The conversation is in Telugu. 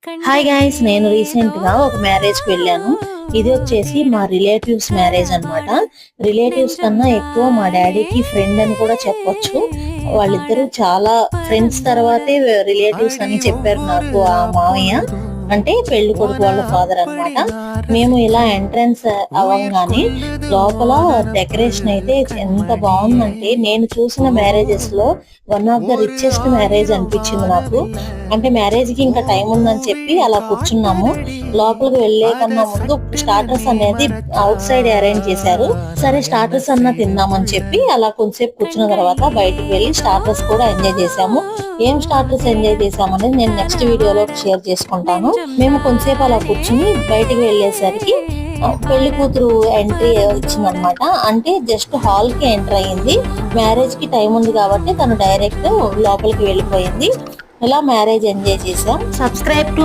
హాయ్ గైస్, నేను రీసెంట్ గా ఒక మ్యారేజ్ కి వెళ్ళాను. ఇది వచ్చేసి మా రిలేటివ్స్ మ్యారేజ్ అన్నమాట. రిలేటివ్స్ కన్నా ఎక్కువ మా డాడీకి ఫ్రెండ్ అని కూడా చెప్పొచ్చు. వాళ్ళిద్దరూ చాలా ఫ్రెండ్స్ తర్వాతే రిలేటివ్స్ అని చెప్పారు నాకు ఆ మామయ్య, అంటే పెళ్లి కొడుకు వాళ్ళ ఫాదర్ అన్నమాట. మేము ఇలా ఎంట్రన్స్ అవ్వగానే లోపల డెకరేషన్ అయితే ఎంత బాగుందంటే నేను చూసిన మ్యారేజెస్ లో one of the richest marriage అనిపించింది నాకు. అంటే మ్యారేజ్ కి ఇంకా టైం ఉందని చెప్పి అలా కూర్చున్నాము. లోపలికి వెళ్లే కన్నా ముందు స్టార్టర్స్ అనేది అవుట్ సైడ్ అరేంజ్ చేశారు. సరే స్టార్టర్స్ అన్నా తిందామని చెప్పి అలా కొంతసేపు కూర్చున్న తర్వాత బయటికి వెళ్లి స్టార్టర్స్ కూడా ఎంజాయ్ చేసాము. ఏం స్టార్టర్స్ ఎంజాయ్ చేసామనేది నేను నెక్స్ట్ వీడియోలో షేర్ చేసుకుంటాను. మేము కొంతసేపు అలా కూర్చుని బయటికి వెళ్ళేసరికి పెళ్లి కూతురు ఎంట్రీ ఇచ్చిందనమాట. అంటే జస్ట్ హాల్ కి ఎంటర్ అయ్యింది. మ్యారేజ్ కి టైం ఉంది కాబట్టి తను డైరెక్ట్ లోపలికి వెళ్ళిపోయింది. ఇలా మ్యారేజ్ ఎంజాయ్ చేసాం. Subscribe to